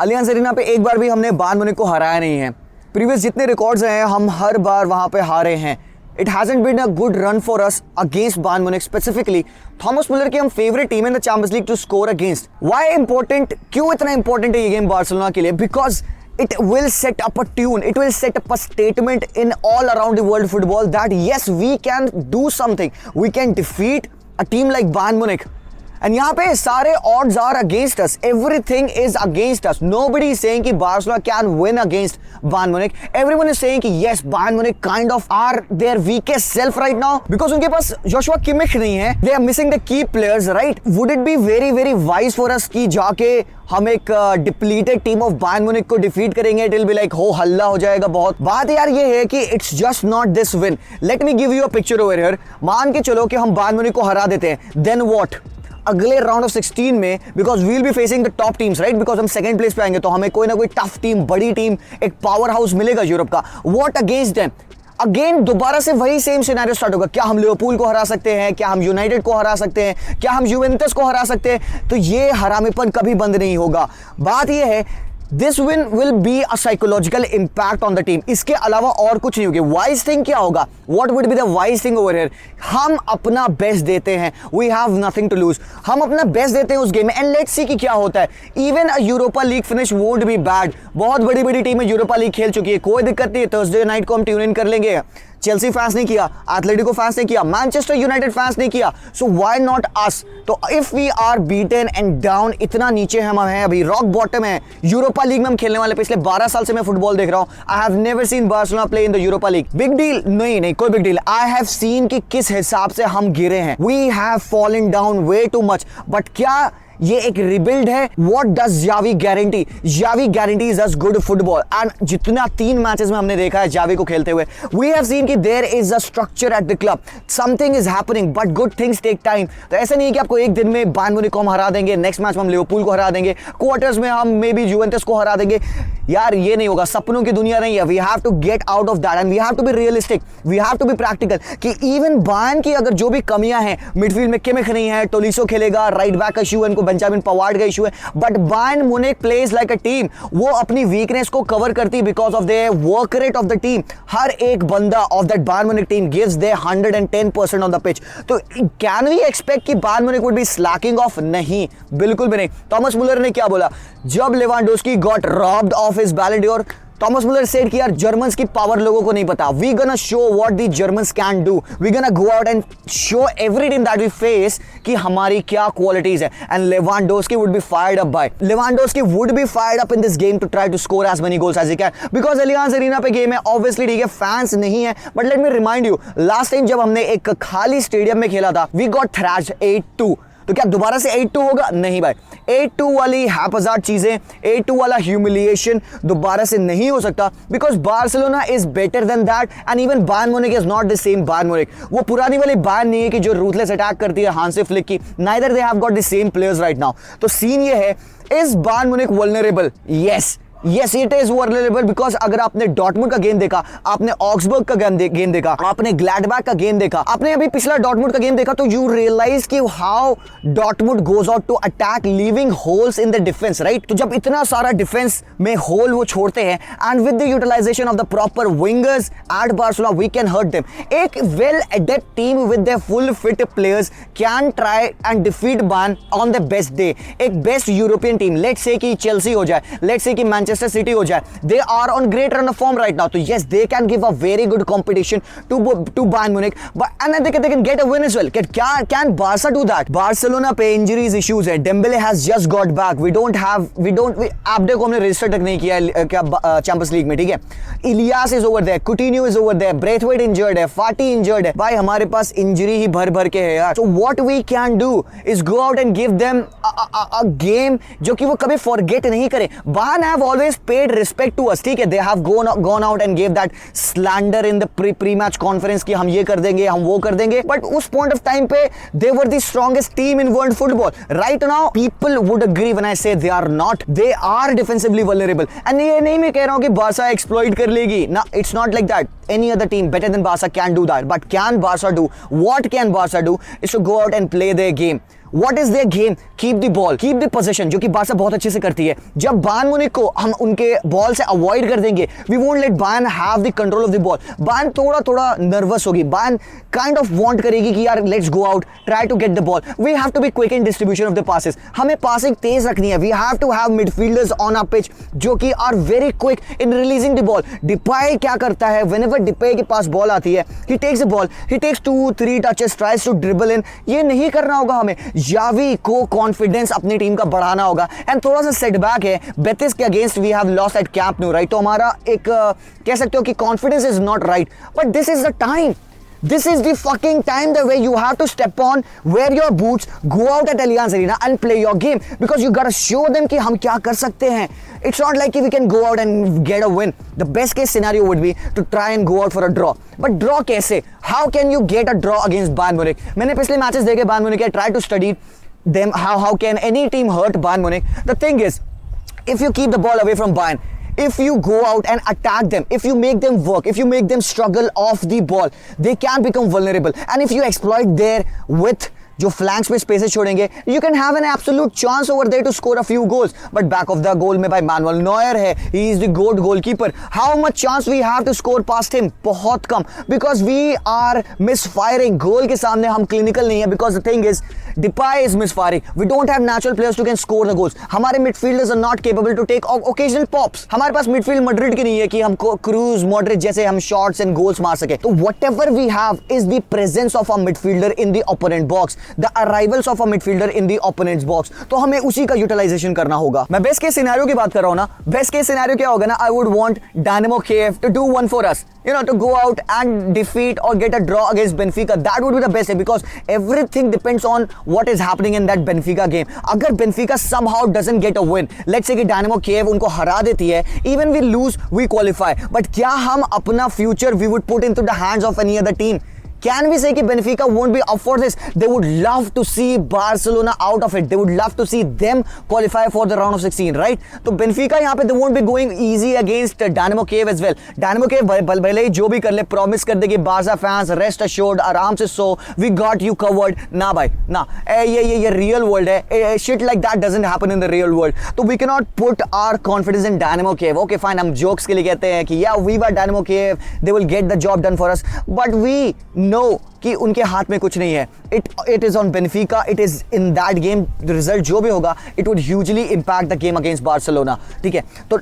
Allianz Arena पे एक बार भी हमने बायर्न म्यूनिख को हराया नहीं है। प्रीवियस जितने रिकॉर्ड्स हैं हम हर बार वहां पे हारे हैं। It hasn't been a good run for us against Bayern Munich specifically. Thomas Muller की हम favourite team in the Champions League to score against. Why important, क्यों इतना इंपॉर्टेंट है ये गेम बार्सिलोना के लिए? Because it will set up a tune, it will set up a statement in all around the world football that yes, we can do something, we can defeat a team like Bayern Munich. And यहाँ पे सारे odds are against us, everything is against us. Nobody is saying कि Barcelona can win against Bayern Munich. Everyone is saying कि yes, Bayern Munich kind of are their weakest self right now because उनके पास Joshua Kimmich नहीं है. They are missing the key players, right? Would it be very very wise for us कि जाके हम एक depleted team of Bayern Munich को defeat करेंगे? It will be like हो हल्ला हो जाएगा बहुत। बात यार ये है कि it's just not this win. Let me give you a picture over here. मान के चलो कि हम बायर्न म्यूनिख को हरा देते हैं, देन व्हाट? अगले राउंड ऑफ 16 में because we will be facing the top teams, right? Because हम सेकंड प्लेस पे आएंगे तो हमें कोई ना कोई टफ टीम, बड़ी टीम, एक पावर हाउस मिलेगा यूरोप का। What against them? अगेन दोबारा से वही सेम सिनेरियो स्टार्ट होगा। क्या हम लिवरपूल को हरा सकते हैं? क्या हम यूनाइटेड को हरा सकते हैं? क्या हम यूवेंटस को हरा सकते हैं? तो ये हरामेपन कभी बंद नहीं होगा। बात ये है this win will be a psychological impact on the team. इसके अलावा और कुछ नहीं होगी। वाइज थिंग क्या होगा? What would be the wise thing over here? हम अपना बेस्ट देते हैं, we have nothing to lose. हम अपना बेस्ट देते हैं उस गेम में एंड लेट्स सी कि क्या होता है। Even a Europa league finish won't be bad. बहुत बड़ी बड़ी टीमें यूरोपा लीग खेल चुकी है, कोई दिक्कत नहीं है। थर्सडे नाइट को हम ट्यून इन कर लेंगे। चेल्सी फैंस ने किया, एथलेटिको फैंस ने किया, मैनचेस्टर यूनाइटेड फैंस ने किया, सो व्हाई नॉट अस? तो if we are beaten and down, इतना नीचे हम हैं, अभी रॉक बॉटम है। यूरोपा लीग में हम खेलने वाले, पिछले 12 साल से मैं फुटबॉल देख रहा हूं। I have never seen Barcelona play in the Europa League. Big deal नहीं, कोई big deal. I have seen कि किस हिसाब से हम गिरे हैं। We have fallen down way too much. But क्या ये एक रिबिल्ड है? What does Xavi guarantee? Xavi guarantees us good football and जितना 3 मैचेस में हमने देखा है जावी को खेलते हुए, we have seen that there is a structure at the club, something is happening but good things take time. तो ऐसा नहीं है कि आपको एक दिन में बायर्न म्यूनिख को हम हरा देंगे, नेक्स्ट मैच में हम लिवरपूल को हरा देंगे, क्वार्टर्स में हम मे बी यूवेंटस को हरा देंगे। यार ये नहीं होगा, सपनों की दुनिया नहीं है। We have to get out of that and we have to be realistic, we have to be practical कि इवन बायर्न की अगर जो भी कमियां हैं, मिडफील्ड में किमिख नहीं है, टोलिसो खेलेगा, राइट बैक का इशू है, इनको बेंजामिन पवार्ड का इशू है, but Bayern Munich plays like a team. वो अपनी वीकनेस को कवर करती because of the work rate of the team. हर एक बंदा of that Bayern Munich team gives their 110% on the pitch. तो कैन वी एक्सपेक्ट कि Bayern Munich would be slacking off? नहीं, बिल्कुल भी नहीं। थॉमस मुलर ने क्या बोला जब Lewandowski got robbed of his Ballon d'Or? Thomas Müller said कि यार जर्मन्स की पावर लोगों को नहीं पता। We gonna show what the Germans can do, we gonna go out and show every team that we face कि हमारी क्या क्वालिटीज है। And Lewandowski would be fired up by, Lewandowski would be fired up in this game to try to score as many goals as he can because Allianz Arena पे game है। Obviously ठीक है, fans नहीं है, but let me remind you, last time जब हमने एक खाली स्टेडियम में खेला था, वी गॉट थ्रैश्ड 8-2। तो क्या दोबारा से 8-2 होगा? नहीं भाई, 8-2 वाली हैपजार्ड चीजें, 8-2 वाला ह्यूमिलिएशन दोबारा से नहीं हो सकता because Barcelona is better than that and even Bayern Munich is not the same Bayern Munich. वो पुरानी वाली बायर्न नहीं है कि जो रूथलेस अटैक करती है हांसी फ्लिक की, neither they have got the same players right now. तो सीन ये है, is Bayern Munich vulnerable? Yes it is vulnerable because अगर आपने डॉर्टमुंड का गेम देखा, आपने ऑक्सबर्ग का गेम देखा, आपने ग्लैडबैक का गेम देखा, आपने अभी पिछला डॉर्टमुंड का गेम देखा, तो यू रियलाइज कि how Dortmund goes out to attack leaving holes in the defence, right? तो जब इतना सारा डिफेंस में होल वो छोड़ते हैं and with the utilisation of the proper wingers at Barcelona we can hurt them. एक well adapt team with their full fit players can try and defeat Bayern on the best day. एक best European team, let's say कि Chelsea हो जाए, let's say कि Manchester city हो जाए, they are on great run of form right now, तो yes they can give a very good competition to Bayern Munich, but and they can get a win as well. Can Barca do that? Barcelona पे injuries issues है, Dembele has just got back, we Abde को हमने register तक नहीं किया क्या champions league में, ठीक है? Ilyas is over there, Coutinho is over there, Braithwaite injured है, Fati injured है, भाई हमारे पास इंजरी ही भर भर के है यार। So what we can do is go out and give them a game जो कि वो कभी forget नहीं करे। Bayern have always paid respect to us, ठीक है? They have gone out and gave that slander in the pre-match conference कि हम ये कर देंगे, हम वो कर देंगे, but उस point of time पे they were the strongest team in world football. Right now people would agree when I say they are not, they are defensively vulnerable. and ये नहीं मैं कह रहा हूँ कि बार्सा exploit कर लेगी ना, it's not like that. Any other team better than Barca can do that, but can Barca do? What can Barca do is to go out and play their game. What is their game? Keep the ball, keep the position, जो कि Barça बहुत अच्छे से करती है। जब Bayern Munich को हम उनके बॉल से अवॉइड कर देंगे, we won't let Bayern have the control of the ball. Bayern थोड़ा थोड़ा नर्वस होगी, बायर्न काइंड ऑफ वांट करेगी कि यार let's go out, try to get the ball. We have to be quick in distribution of the passes, हमें passing तेज रखनी है। We have to have midfielders on our pitch जो कि are very quick in releasing the ball. Depay क्या करता है, whenever Depay के पास बॉल आती है, he takes the ball, he takes 2-3 touches, tries to dribble in. ये नहीं करना होगा हमें। यावी को कॉन्फिडेंस अपनी टीम का बढ़ाना होगा। एंड थोड़ा सा सेटबैक है बेटिस के against, we have lost at Camp Nou, right? तो हमारा एक कह सकते हो कि confidence is not right, but this is the time, this is the fucking time the way you have to step on, wear your boots, go out at Allianz Arena and play your game, because you gotta show them कि हम क्या कर सकते हैं। It's not like we can go out and get a win. The best case scenario would be to try and go out for a draw. But draw कैसे? How can you get a draw against Bayern Munich? मैंने पिछले matches देखे Bayern Munich, I try to study them. How can any team hurt Bayern Munich? The thing is, if you keep the ball away from Bayern, if you go out and attack them, if you make them work, if you make them struggle off the ball, they can become vulnerable. And if you exploit their width, जो flanks पे spaces छोड़ेंगे, you can have an absolute chance over there to score a few goals. But back of the goal में भाई Manuel Neuer है, he is the goat goalkeeper. How much chance we have to score past him? बहुत कम, because we are misfiring. Goal के सामने हम clinical नहीं है, because the thing is Depay is misfiring. We don't have natural players to can score the goals. हमारे midfielders are not capable to take occasional pops. हमारे पास midfield Madrid की नहीं है कि हमको क्रूज मॉडरिच जैसे हम शॉट्स एंड गोल्स मार सके। तो whatever we have is the presence of a midfielder in the opponent box, the arrivals of a midfielder in the opponents box. तो हमें उसी का यूटिलाइजेशन करना होगा। मैं बेस्ट केस सिनेरियो की बात कर रहा हूं ना। बेस्ट केस सिनेरियो क्या होगा ना, I would want Dynamo Kyiv to do one for us, you know, to go out and defeat or get a draw against Benfica. That would be the best, because everything depends on what is happening in that Benfica game. अगर Benfica somehow doesn't get a win, let's say कि Dynamo Kiev उनको हरा देती है, even we lose, we qualify. But क्या हम अपना future we would put into the hands of any other team? Can we say कि Benfica won't be up for this? They would love to see Barcelona out of it. They would love to see them qualify for the round of 16, right? तो Benfica यहाँ पे they won't be going easy against Dynamo Kiev as well. Dynamo Kiev भले ही जो भी कर ले, promise कर दे कि Barca fans rest assured, आराम से सो, we got you covered. ना भाई ना, ये real world है। Shit like that doesn't happen in the real world. तो we cannot put our confidence in Dynamo Kiev. Okay fine, हम jokes के लिए कहते हैं कि yeah we were Dynamo Kiev, they will get the job done for us, but we know कि उनके हाथ में कुछ नहीं है। It is on Benfica, it is in that game. Result जो भी होगा, it would hugely impact the game against Barcelona, ठीक है? तो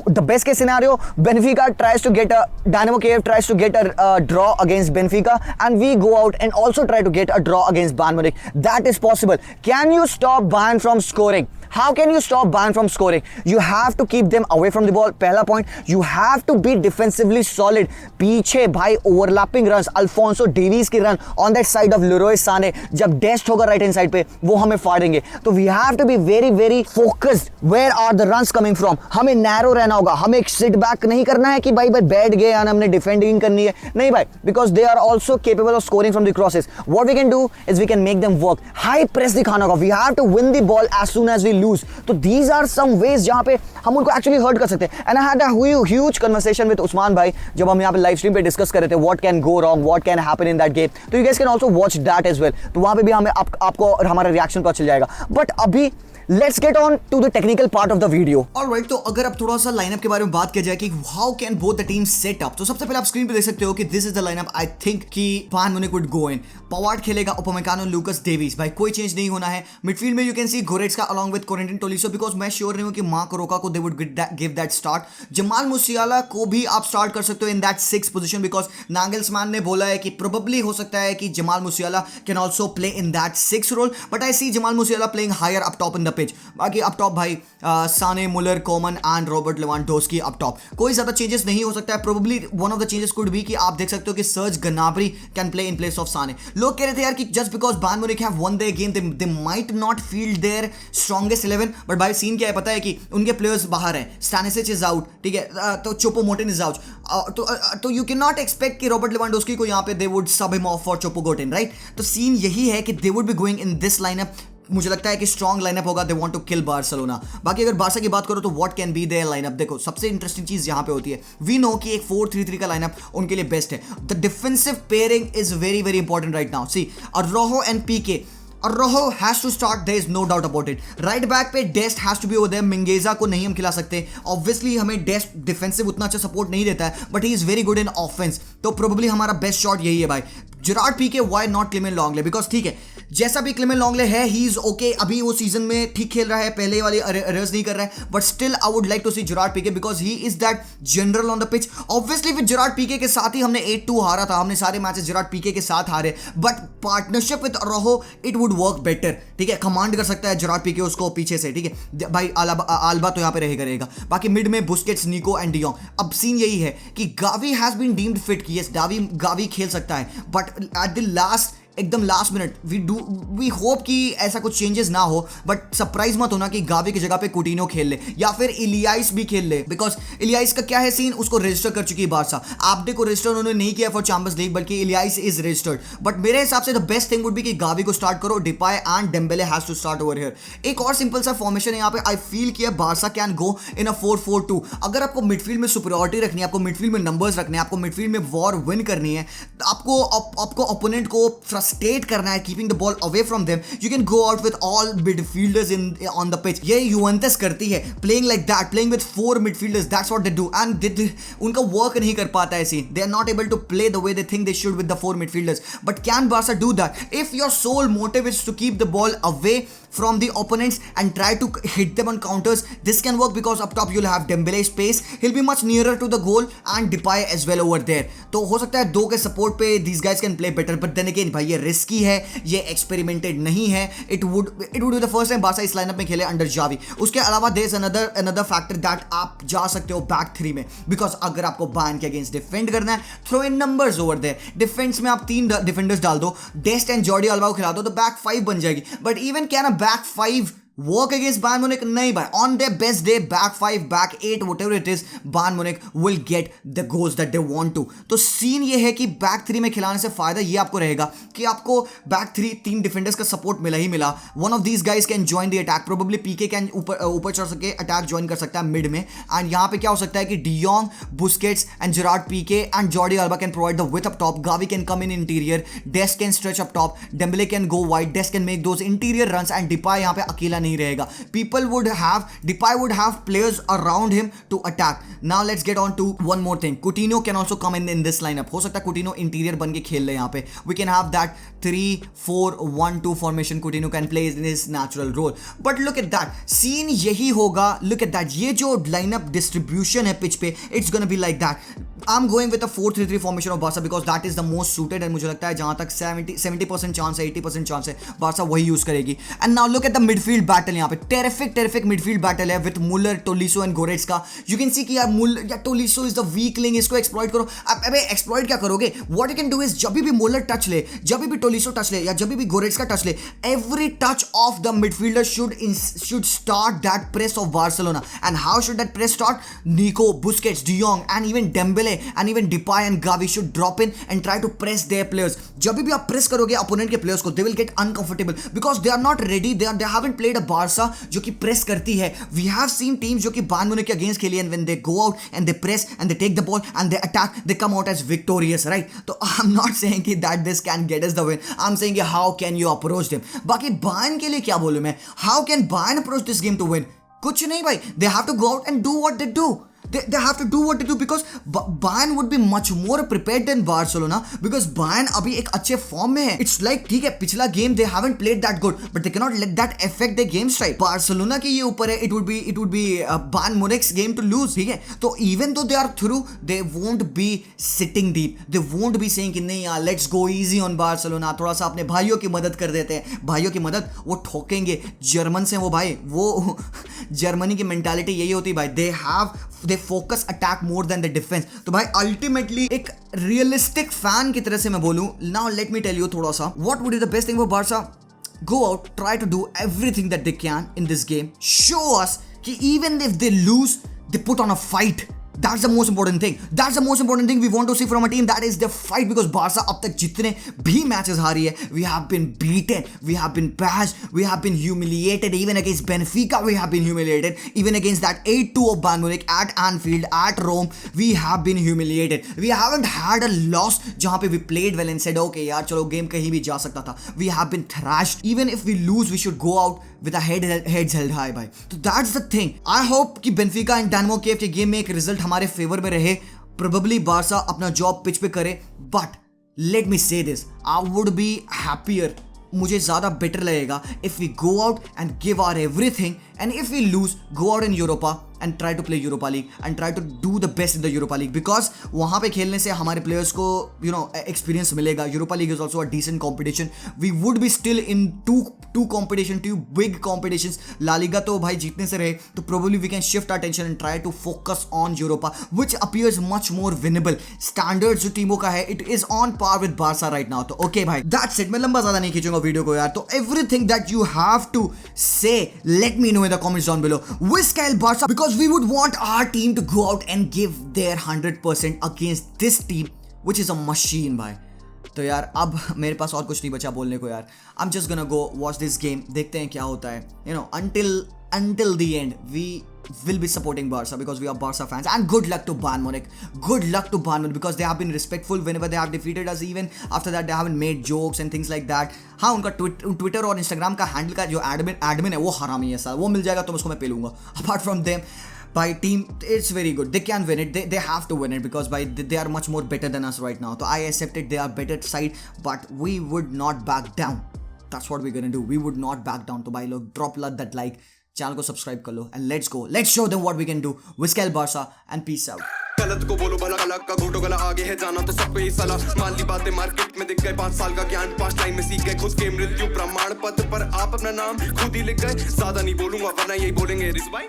the best case scenario, Benfica tries to get a, Dynamo Kyiv tries to get a draw against Benfica, and we go out and also try to get a draw against Bayern Munich. That is possible. Can you stop Bayern from scoring? How can you stop Bayern from scoring? You have to keep them away from the ball. पहला point, you have to be defensively solid. पीछे भाई overlapping runs, Alphonso Davies की run on that side of Leroy Sané, जब डेस्ट होगा right hand side पे, वो हमें फाड़ेंगे। तो we have to be very very focused. Where are the runs coming from? हमें narrow रहना होगा। हमें sit back नहीं करना है कि भाई बैठ गए और हमने defending करनी है, नहीं भाई, because they are also capable of scoring from the crosses. What we can do is we can make them work. High press दिखाना होगा। We have to win the ball as soon as we lose. तो these are some ways जहां पे हम उनको actually hurt कर सकते हैं। And I had a huge conversation with Usman भाई जब हम यहाँ पे लाइव स्ट्रीम पे डिस्कस कर रहे थे what can go wrong, what can happen in that game. तो you guys can also watch that as well. तो वहां पे भी हमें आपको हमारा रिएक्शन पता चल जाएगा। बट अभी Let's get on to the technical part of the video. Alright, तो अगर अब थोड़ा सा लाइनअप के बारे में बात किया जाए कि how can both the teams set up, तो सबसे पहले आप स्क्रीन पे देख सकते हो कि this is the lineup I think कि Bayern Munich would go in. Pavard खेलेगा, उपमेकानो, लूकस डेविस, भाई कोई चेंज नहीं होना है। मिडफील्ड में you can see Goretzka along with Corentin Tolisso, because मैं श्योर नहीं हूं कि मार्क रोका को they would give that start। Jamal मुसियाला को भी आप स्टार्ट कर सकते हो in that 6th position, because Nagelsmann ने बोला है कि प्रोबेबली हो सकता है कि Jamal Musiala can also play in that 6th role, but I see Jamal Musiala playing higher up top in the pitch. बाकी अप टॉप भाई Sane, Muller, Coman and Robert Lewandowski up top. कोई ज्यादा changes नहीं हो सकता है। Probably one of the changes could be कि आप देख सकते हो कि Serge गनाब्री can play in place of Sane. लोग कह रहे थे यार कि just because Bayern Munich have won their game they might not field their strongest 11, but भाई सीन क्या है पता है कि उनके प्लेयर्स बाहर हैं। स्टैनिसिच इज आउट, ठीक है, तो चोपोमोटिन इज आउट, तो यू कैन नॉट एक्सपेक्ट कि रॉबर्ट लेवांडोव्स्की को यहाँ पे they would sub him off for Choupo-Moting, right? तो सीन यही है कि they would be going in this lineup. मुझे लगता है कि स्ट्रॉन्ग लाइनअप होगा, they want to kill Barcelona. बाकी अगर बार्सा की बात करो तो what can be their lineup, देखो सबसे इंटरेस्टिंग चीज यहां पे होती है, वी नो कि एक 4-3-3 का लाइनअप उनके लिए बेस्ट है। The defensive pairing is very very important right now. See Araujo and Pique, Rojo has to start, there is no doubt about it. Right back पे Dest has to be over there. Mingueza को नहीं हम खिला सकते. Obviously हमें Dest defensive उतना अच्छा support नहीं देता है, but he is very good in offense. तो प्रोबेबली हमारा बेस्ट शॉट यही है भाई. Gerard Pique, why not Clement Lenglet? Because ठीक है, जैसा भी क्लेमेंट लॉन्गले है, ही इज ओके. अभी वो सीजन में ठीक खेल रहा है, पहले वाली एरर्स नहीं कर रहा है, but still I would like to see Gerard Pique because he is that general on the pitch. Obviously with Gerard Pique के साथ ही हमने 8-2 हारा था. हमने सारे मैचेस जेरार्ड पीके के साथ हारे, but partnership with Rojo it would work better. ठीक है, कमांड कर सकता है जेरार्ड पीके उसको पीछे से. ठीक है भाई, आल्बा तो यहाँ पे रहेगा. बाकी मिड में बुस्केट्स, निको एंड डियोंग. अब सीन यही है कि Gavi has been deemed fit. Yes, Gavi खेल सकता है, बट एट द एकदम लास्ट मिनट वी होप कि ऐसा कुछ चेंजेस ना हो. बट सरप्राइज मत होना कि गावी की जगह पे कुटिनो खेल ले या फिर इलियास भी खेल ले, बिकॉज इलियास का क्या है सीन, उसको रजिस्टर कर चुकी है बारसा. आब्दे को रजिस्टर उन्होंने नहीं किया फॉर चैंपियंस लीग, बल्कि इलियास इज रजिस्टर्ड. बट मेरे हिसाब से the best thing would be कि गावी को स्टार्ट करो, Depay and Dembele has to start over here. एक और सिंपल सा फॉर्मेशन है यहाँ पे. आई फील कि Barca can go in a 4-4-2. अगर आपको मिडफील्ड में सुपरियॉरिटी रखनी है, आपको मिडफील्ड में नंबर्स रखने हैं, आपको मिडफील्ड में वॉर विन करनी है, आपको ओपोनेंट को फ्रस्ट्रेट करना है, keeping the ball away from them, you can go out with all midfielders on the pitch. ये Juventus करती है, playing like that, playing with 4 midfielders. That's what they do, and उनका work नहीं कर पाता है scene. They are not able to play the way they think they should with the 4 midfielders. But can Barca do that? If your sole motive is to keep the ball away from the opponents and try to hit them on counters, this can work because up top you'll have Dembele space. He'll be much nearer to the goal and Depay as well over there. तो हो सकता है 2 के support पे these guys can play better. But then again भाई, ये risky है, ये एक्सपेरिमेंटेड नहीं है. It would be the first time Barca इस लाइनअप में खेले अंडर जावी. उसके अलावा there is another factor that आप जा सकते हो बैक 3 में, बिकॉज अगर आपको बायर्न के अगेंस्ट डिफेंड करना है, throw in numbers over there. Defence में आप 3 डिफेंडर्स डाल दो, डेस्ट एंड जॉर्डी अल्बा को खिला दो, तो बैक 5 बन जाएगी. But even can a back 5 work against Bayern Munich? नहीं भाई. On their best day, back 5, back 8, whatever it is, Bayern Munich will get the goals that they want to. तो scene ये है कि बैक 3 में खिलाने से फायदा ये आपको रहेगा कि आपको बैक 3 डिफेंडर्स का सपोर्ट मिला ही मिला. One of these guys can join the attack. Probably Pique can ऊपर चढ़ सके, अटैक ज्वाइन कर सकता है मिड में. एंड यहाँ पे क्या हो सकता है कि de Jong, Busquets and Gerard Pique and Jordi Alba can provide the width up top. Gavi can come in interior, Dest can stretch up top, Dembele can go wide, Dest can make those interior runs, and Depay यहाँ पे अकेला नहीं रहेगा. Depay would have players around him to attack. Now let's get on to one more thing. Coutinho can also come in this lineup. हो सकता है Coutinho interior बन के खेल ले यहाँ पे. We can have that 3-4-1-2 formation. Coutinho can play in his natural role. But look at that. Scene यही होगा. Look at that. ये जो lineup distribution है pitch पे, it's gonna be like that. I'm going with a 4-3-3 formation of Barca because that is the most suited, and मुझे लगता है जहाँ तक 70% चांस है, 80% चांस है, Barca वही यूज करेगी. And now look at the midfield battle यहाँ पे. Terrific midfield battle है with Muller, Tolisso and Goretzka. You can see कि यार Muller या Tolisso is the weakling, इसको exploit करो. अबे exploit क्या करोगे? What you can do is जब भी Muller टच ले, जब भी Tolisso टच ले, या जब भी Goretzka टच ले, every touch of the midfielder should start that press of Barcelona. And how should that press start? Nico, Busquets, De Jong and even Dembele and even Depay and Gavi should drop in and try to press their players. जब भी आप press करोगे opponent के players को, they will get uncomfortable because they are not ready. They haven't played a Barca जो कि press करती है. We have seen teams जो कि बायर्न म्यूनिख के अगेंस्ट खेली, and when they go out and they press and they take the ball and they attack, they come out as victorious, right? तो I'm not saying कि that this can get us the win. I'm saying कि how can you approach them. बाकी Bayern के लिए क्या बोलूं मैं? How can Bayern approach this game to win? कुछ नहीं भाई. They have to go out and do what they do. They have to do what they do because Bayern would be much more prepared than Barcelona because Bayern अभी एक अच्छे form में है. It's like ठीक है, पिछला game they haven't played that good, but they cannot let that affect their game style. Barcelona के ये ऊपर है, it would be Bayern Munich's game to lose. ठीक है, तो even though they are through, they won't be sitting deep. They won't be saying कि नहीं यार let's go easy on Barcelona. थोड़ा सा अपने भाइयों की मदद कर देते हैं. भाइयों की मदद, वो ठोकेंगे. जर्मन से वो भाई, वो जर्मनी की मेंटालिटी यही होती है भाई. They focus attack more than the defense. तो भाई ultimately एक realistic fan की तरह से मैं बोलूं, now let me tell you थोड़ा सा, what would be the best thing for Barca? Go out, try to do everything that they can in this game. Show us कि even if they lose, they put on a fight. That's the most important thing. That's the most important thing we want to see from a team. That is the fight, because Barca अब तक जितने भी matches हारी है, we have been beaten, we have been bashed, we have been humiliated. Even against Benfica, we have been humiliated. Even against that 8-2 of Bayern Munich at Anfield, at Rome, we have been humiliated. We haven't had a loss जहाँ पे we played well and said, okay यार चलो game कहीं भी जा सकता था. We have been thrashed. Even if we lose, we should go out with our heads held high भाई. So that's the thing. I hope कि Benfica and Dynamo Kiev के गेम में एक रिजल्ट हमारे फेवर में रहे. Probably Barca अपना job pitch पे करे, but let me say this, I would be happier, मुझे ज़्यादा बेटर लगेगा if we go out and give our everything, and if we lose, go out in Europa and try to play Europa League and try to do the best in the Europa League, because वहाँ पे खेलने से हमारे players को experience मिलेगा. Europa League is also a decent competition. We would be still in two competition, two big competitions. La Liga तो भाई जीतने से रहे, तो probably we can shift our attention and try to focus on Europa, which appears much more winnable. Standards जो टीमों का है, it is on par with Barca right now. तो okay भाई, that's it. मैं लंबा ज़्यादा नहीं खींचूंगा वीडियो को यार. तो everything that you have to say, let me know in the comments down below. Whistle Barca, because we would want our team to go out and give their 100% against this team, which is a machine भाई. तो यार अब मेरे पास और कुछ नहीं बचा बोलने को यार. I'm just gonna go watch this game. देखते हैं क्या होता है. Until the end, we will be supporting Barca because we are Barca fans. And good luck to Bayern Munich. Good luck to Bayern Munich because they have been respectful whenever they have defeated us. Even after that, they haven't made jokes and things like that. हाँ, उनका Twitter और Instagram का handle का जो admin है वो हरामी है सर. वो मिल जाएगा तो उसको मैं पे लूँगा. Apart from them, by team, it's very good. They can win it. They have to win it because they are much more better than us right now. So I accept it. They are better side, but we would not back down. That's what we're gonna do. We would not back down. तो भाई लोग drop that like, channel को subscribe कर लो, and let's go. Let's show them what we can do. Whistle Barca and peace out. गलत को बोलो भला, अलग का घोटो गला, आगे है जाना तो सब पे ही सलाह. मान ली बातें मार्केट में दिख गए, 5 साल का ज्ञान 5 लाइन में सीख गए. खुद के मृत्यु प्रमाण पत्र पर आप अपना नाम खुद ही लिख गए. ज्यादा नहीं बोलूंगा वरना यही बोलेंगे रिस भाई.